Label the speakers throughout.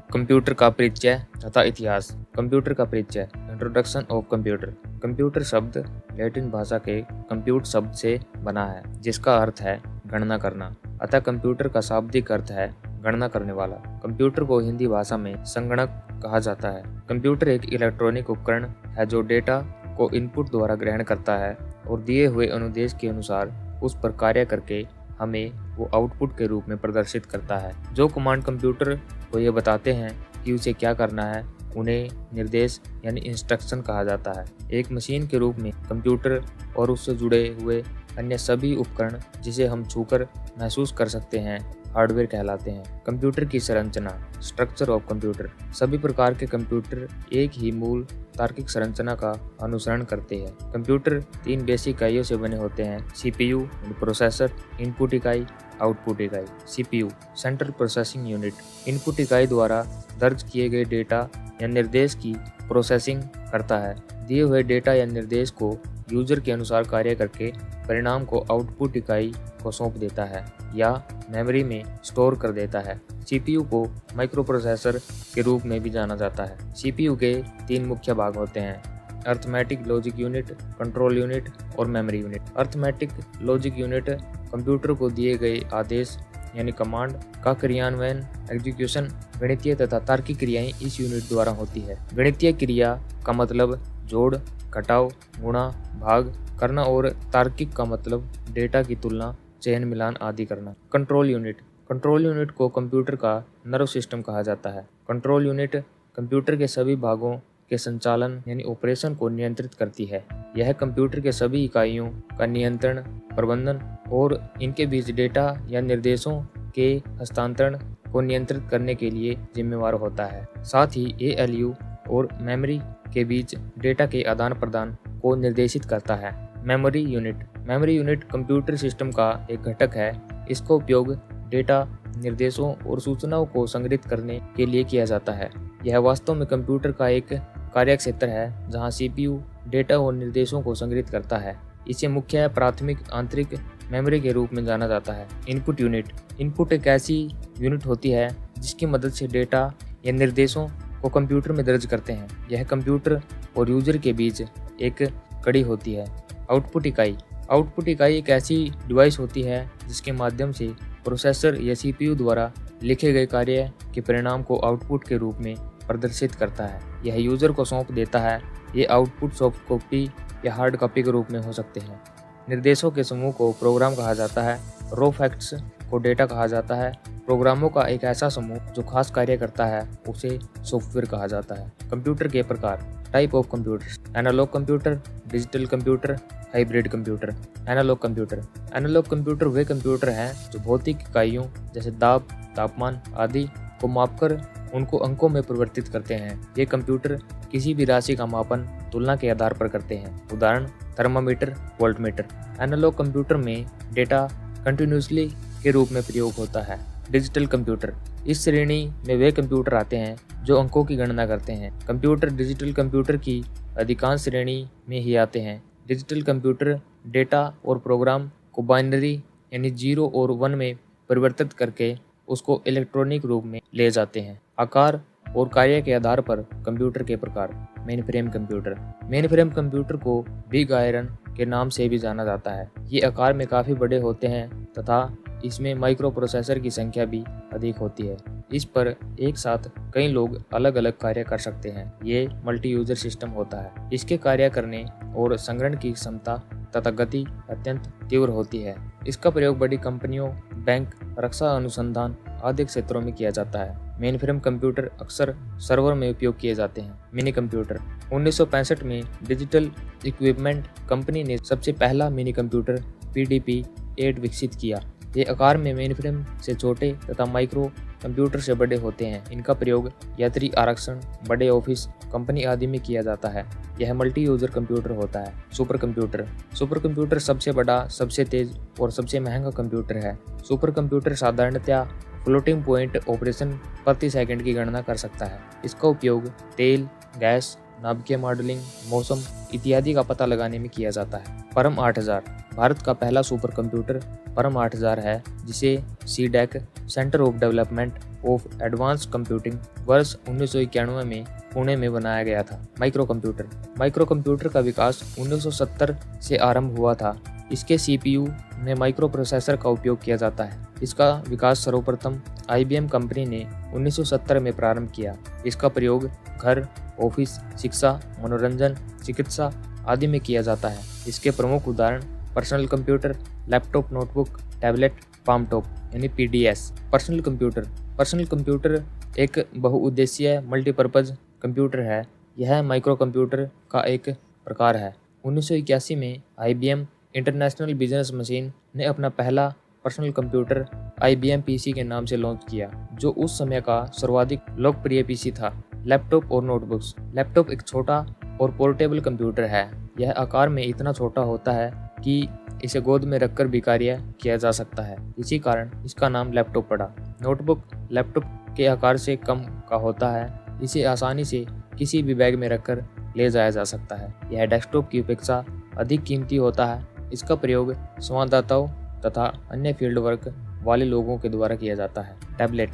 Speaker 1: Computer का परिचय तथा इतिहास। कंप्यूटर का परिचय। Introduction of computer. कंप्यूटर शब्द लैटिन भाषा के कंप्यूट शब्द से बना है, जिसका अर्थ है गणना करना। अतः कंप्यूटर का शाब्दिक अर्थ है गणना करने वाला। कंप्यूटर को हिंदी भाषा में संगणक कहा जाता है। कंप्यूटर एक इलेक्ट्रॉनिक उपकरण है जो डेटा को इनपुट द्वारा ग्रहण करता है और दिए हुए अनुदेश के अनुसार उस पर कार्य करके हमें वो आउटपुट के रूप में प्रदर्शित करता है। जो कमांड कंप्यूटर को ये बताते हैं कि उसे क्या करना है, उन्हें निर्देश यानी इंस्ट्रक्शन कहा जाता है। एक मशीन के रूप में कंप्यूटर और उससे जुड़े हुए अन्य सभी उपकरण जिसे हम छूकर महसूस कर सकते हैं हार्डवेयर कहलाते हैं। कंप्यूटर की संरचना। Structure of computer. सभी प्रकार के कंप्यूटर एक ही मूल तार्किक संरचना का अनुसरण करते हैं। कंप्यूटर 3 बेसिक इकाइयों से बने होते हैं: CPU प्रोसेसर, इनपुट इकाई, आउटपुट इकाई। CPU central processing unit input इकाई द्वारा दर्ज किए गए डेटा या निर्देश की प्रोसेसिंग करता है। दिए हुए डेटा या निर्देश को यूजर के अनुसार कार्य करके परिणाम को आउटपुट इकाई को सौंप देता है या मेमोरी में स्टोर कर देता है। CPU को माइक्रो प्रोसेसर के रूप में भी जाना जाता है। CPU के 3 मुख्य भाग होते हैं: arithmetic logic unit, control unit और memory unit. Arithmetic logic unit computer को दिए गए आदेश यानी कमांड का क्रियान्वयन एग्जीक्यूशन गणितीय तथा तार्किक क्रियाएं इस यूनिट द्वारा होती है। गणितीय क्रिया का मतलब जोड़, घटाव, गुणा, भाग करना और तार्किक का मतलब डेटा की तुलना, चयन, मिलान आदि करना। कंट्रोल यूनिट को कंप्यूटर का नर्व सिस्टम कहा जाता है। कंट्रोल यूनिट कंप्यूटर के सभी भागों के संचालन यानी ऑपरेशन को नियंत्रित करती है। यह कंप्यूटर के सभी इकाइयों का नियंत्रण, प्रबंधन और इनके बीच डेटा या निर्देशों के हस्तांतरण को नियंत्रित करने के लिए जिम्मेवार होता है। साथ ही ALU और मेमोरी के बीच डेटा के आदान प्रदान को निर्देशित करता है। मेमोरी यूनिट कंप्यूटर सिस्टम का एक घटक है। इसका उपयोग डेटा, निर्देशों और सूचनाओं को संग्रहित करने के लिए किया जाता है। यह वास्तव में कंप्यूटर का एक कार्यक्षेत्र है जहां CPU डेटा और निर्देशों को संग्रहित करता है। इसे मुख्य प्राथमिक आंतरिक मेमोरी के रूप में जाना जाता है। इनपुट एक ऐसी यूनिट होती है जिसकी मदद से डेटा या निर्देशों को कंप्यूटर में दर्ज करते हैं। यह कंप्यूटर और यूजर के बीच एक कड़ी होती है। आउटपुट इकाई एक ऐसी डिवाइस होती है जिसके माध्यम से प्रोसेसर या CPU द्वारा लिखे गए कार्य के परिणाम को आउटपुट के रूप में प्रदर्शित करता है। यह यूजर को सौंप देता है। ये आउटपुट सॉफ्ट कॉपी या हार्ड कॉपी के रूप में हो सकते हैं। निर्देशों के समूह को प्रोग्राम कहा जाता है। रॉ फैक्ट्स को डेटा कहा जाता है। प्रोग्रामों का एक ऐसा समूह जो खास कार्य करता है उसे सॉफ्टवेयर कहा जाता है। कंप्यूटर के प्रकार। Type of computers. Analog computer, digital computer, hybrid computer. Analog computer वे कंप्यूटर हैं जो भौतिक इकाइयों जैसे दाब, तापमान आदि को मापकर उनको अंकों में परिवर्तित करते हैं। ये कंप्यूटर किसी भी राशि का मापन तुलना के आधार पर करते हैं। उदाहरण थर्मामीटर, वोल्टमीटर। एनालॉग कंप्यूटर में डेटा कंटिन्यूसली के रूप में प्रयोग होता है। Digital computer. इस श्रेणी में वे कंप्यूटर आते हैं जो अंकों की गणना करते हैं। कंप्यूटर डिजिटल कंप्यूटर की अधिकांश श्रेणी में ही आते हैं। डिजिटल कंप्यूटर डेटा और प्रोग्राम को बाइनरी यानी 0 और 1 में परिवर्तित करके उसको इलेक्ट्रॉनिक रूप में ले जाते हैं। आकार और कार्य के आधार पर कंप्यूटर के प्रकार। मेनफ्रेम कंप्यूटर को बिग आयरन के नाम से भी जाना जाता है। ये आकार में काफ़ी बड़े होते हैं तथा इसमें माइक्रो प्रोसेसर की संख्या भी अधिक होती है। इस पर एक साथ कई लोग अलग अलग कार्य कर सकते हैं। ये मल्टी यूजर सिस्टम होता है। इसके कार्य करने और संग्रहण की क्षमता तथा गति अत्यंत तीव्र होती है। इसका प्रयोग बड़ी कंपनियों, बैंक, रक्षा अनुसंधान आदि क्षेत्रों में किया जाता है। मेनफ्रेम कंप्यूटर अक्सर सर्वर में उपयोग किए जाते हैं। Mini computer. 1965 में डिजिटल इक्विपमेंट कंपनी ने सबसे पहला मिनी कंप्यूटर PDP-8 विकसित किया। ये आकार में मेनफ्रेम से छोटे तथा माइक्रो कंप्यूटर से बड़े होते हैं। इनका प्रयोग यात्री आरक्षण, बड़े ऑफिस, कंपनी आदि में किया जाता है। यह मल्टी यूजर कंप्यूटर होता है। सुपर कंप्यूटर सबसे बड़ा, सबसे तेज और सबसे महंगा कंप्यूटर है। सुपर कंप्यूटर साधारणतया फ्लोटिंग पॉइंट ऑपरेशन प्रति सेकंड की गणना कर सकता है। इसका उपयोग तेल, गैस, नाभिकीय मॉडलिंग, मौसम इत्यादि का पता लगाने में किया जाता है। परम 8000 भारत का पहला सुपर कंप्यूटर परम 8000 है, जिसे CDEC centre of development of advanced computing वर्ष 1991 में पुणे में बनाया गया था। माइक्रो कंप्यूटर का विकास 1970 से आरंभ हुआ था। इसके CPU में माइक्रो प्रोसेसर का उपयोग किया जाता है। इसका विकास सर्वप्रथम IBM कंपनी ने 1970 में प्रारंभ किया। इसका प्रयोग घर, ऑफिस, शिक्षा, मनोरंजन, चिकित्सा आदि में किया जाता है। इसके प्रमुख उदाहरण personal computer, laptop, notebook, tablet, palm top यानी PDS। पर्सनल कंप्यूटर एक बहुउद्देशीय मल्टीपर्पज कंप्यूटर है। यह माइक्रो कंप्यूटर का एक प्रकार है। 1981 में IBM इंटरनेशनल बिजनेस मशीन ने अपना पहला पर्सनल कंप्यूटर IBM PC के नाम से लॉन्च किया, जो उस समय का सर्वाधिक लोकप्रिय PC था। लैपटॉप और नोटबुक्स। लैपटॉप एक छोटा और पोर्टेबल कंप्यूटर है। यह आकार में इतना छोटा होता है कि इसे गोद में रखकर भी कार्य किया जा सकता है। इसी कारण इसका नाम लैपटॉप पड़ा। नोटबुक लैपटॉप के आकार से कम का होता है। इसे आसानी से किसी भी बैग में रखकर ले जाया जा सकता है। यह डेस्कटॉप की अपेक्षा अधिक कीमती होता है। इसका प्रयोग संवाददाताओं तथा अन्य फील्ड वर्क वाले लोगों के द्वारा किया जाता है। टैबलेट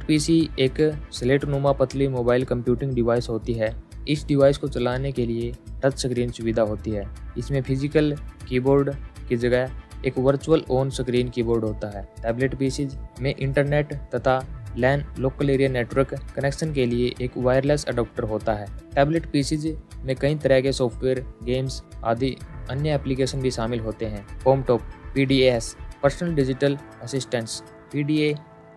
Speaker 1: PC एक स्लेट-नुमा पतली मोबाइल कंप्यूटिंग डिवाइस होती है। इस डिवाइस को चलाने के लिए टच स्क्रीन सुविधा होती है। इसमें फिजिकल कीबोर्ड की जगह एक वर्चुअल ऑन स्क्रीन कीबोर्ड होता है। टैबलेट PC में इंटरनेट तथा LAN local area network connection के लिए एक वायरलेस अडॉप्टर होता है। टैबलेट PC में कई तरह के सॉफ्टवेयर, गेम्स आदि अन्य एप्लीकेशन भी शामिल होते हैं। Home top PDAS personal digital assistance. PDA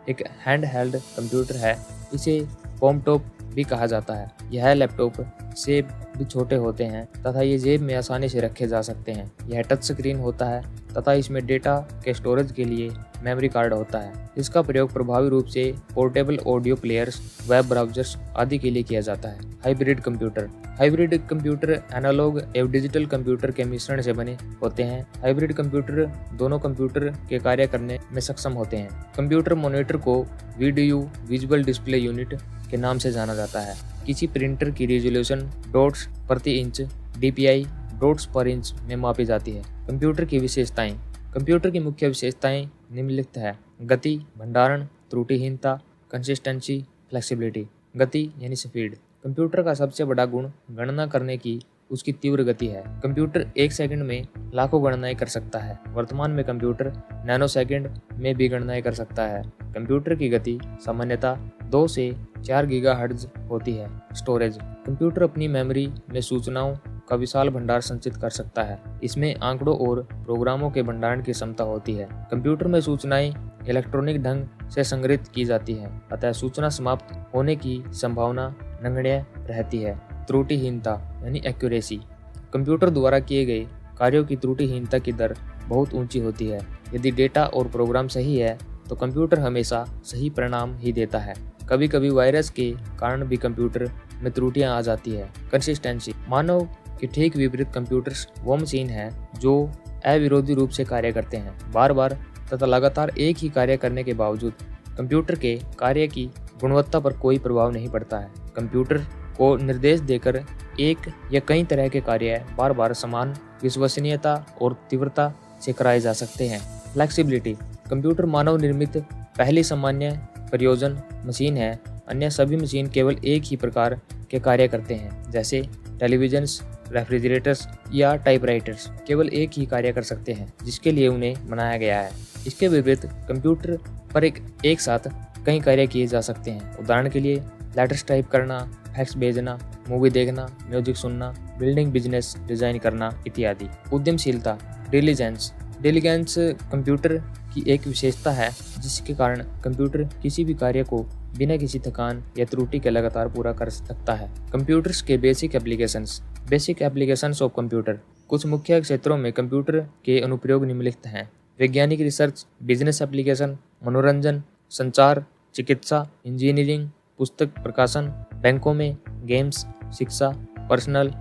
Speaker 1: एक हैंड हेल्ड कंप्यूटर है। इसे होम टॉप भी कहा जाता है। यह लैपटॉप से भी छोटे होते हैं तथा ये जेब में आसानी से रखे जा सकते हैं। यह टच स्क्रीन होता है तथा इसमें डेटा के स्टोरेज के लिए मेमोरी कार्ड होता है। इसका प्रयोग प्रभावी रूप से portable audio players, web browsers आदि के लिए किया जाता है। हाइब्रिड कंप्यूटर एनालॉग एवं डिजिटल कंप्यूटर के मिश्रण से बने होते हैं। हाइब्रिड कंप्यूटर दोनों कंप्यूटर के कार्य करने में सक्षम होते हैं। कंप्यूटर मॉनिटर को VDU विजुअल डिस्प्ले यूनिट के नाम से जाना जाता है। किसी प्रिंटर की रिजोल्यूशन डॉट्स प्रति इंच DPI डॉट्स पर इंच में मापी जाती है। कंप्यूटर की मुख्य विशेषताएं निम्नलिखित है। गति, भंडारण, त्रुटिहीनता, कंसिस्टेंसी, फ्लेक्सिबिलिटी। गति यानी स्पीड। कंप्यूटर का सबसे बड़ा गुण गणना करने की उसकी तीव्र गति है। कंप्यूटर 1 सेकंड में लाखों गणनाएं कर सकता है। वर्तमान में कंप्यूटर नैनो सेकंड में भी गणनाएं कर सकता है। कंप्यूटर की गति सामान्यतः 2 से 4 गीगाहर्ट्ज होती है। स्टोरेज। कंप्यूटर अपनी मेमोरी में सूचनाओं का विशाल भंडार संचित कर सकता है। इसमें आंकड़ों और प्रोग्रामों के भंडारण की क्षमता होती है। कंप्यूटर में सूचनाएं इलेक्ट्रॉनिक ढंग से संग्रहित की जाती हैं, अतः सूचना समाप्त होने की संभावना नगण्य रहती है। त्रुटिहीनता यानी एक्यूरेसी। कंप्यूटर द्वारा किए गए कार्यों की त्रुटिहीनता की दर बहुत ऊंची होती है। यदि डेटा और प्रोग्राम सही है तो कंप्यूटर हमेशा सही परिणाम ही देता है। कभी कभी वायरस के कारण भी कंप्यूटर में त्रुटियां आ जाती है। कंसिस्टेंसी। मानव के ठीक विपरीत कंप्यूटर्स वो मशीन है जो अविरोधी रूप से कार्य करते हैं। बार बार तथा लगातार एक ही कार्य करने के बावजूद कंप्यूटर के कार्य की गुणवत्ता पर कोई प्रभाव नहीं पड़ता है। कंप्यूटर को निर्देश देकर एक या कई तरह के कार्य बार बार समान विश्वसनीयता और तीव्रता से कराए जा सकते हैं। फ्लेक्सिबिलिटी। कंप्यूटर मानव निर्मित पहली सामान्य प्रयोजन मशीन है। अन्य सभी मशीन केवल एक ही प्रकार के कार्य करते हैं, जैसे टेलीविजन्स, रेफ्रिजरेटर्स या टाइपराइटर्स केवल एक ही कार्य कर सकते हैं जिसके लिए उन्हें बनाया गया है। इसके विपरीत कंप्यूटर पर एक साथ कई कार्य किए जा सकते हैं। उदाहरण के लिए लेटर्स टाइप करना, फैक्स भेजना, मूवी देखना, म्यूजिक सुनना, बिल्डिंग बिजनेस डिजाइन करना इत्यादि। उद्यमशीलता। डिलीजेंस कंप्यूटर की एक विशेषता है जिसके कारण कंप्यूटर किसी भी कार्य को बिना किसी थकान या त्रुटि के लगातार पूरा कर सकता है। कंप्यूटर्स के बेसिक एप्लीकेशंस ऑफ कंप्यूटर। कुछ मुख्य क्षेत्रों में कंप्यूटर के अनुप्रयोग निम्नलिखित हैं। वैज्ञानिक रिसर्च, बिजनेस एप्लीकेशन, मनोरंजन, संचार, चिकित्सा, इंजीनियरिंग, पुस्तक प्रकाशन, बैंकों में, गेम्स, शिक्षा, पर्सनल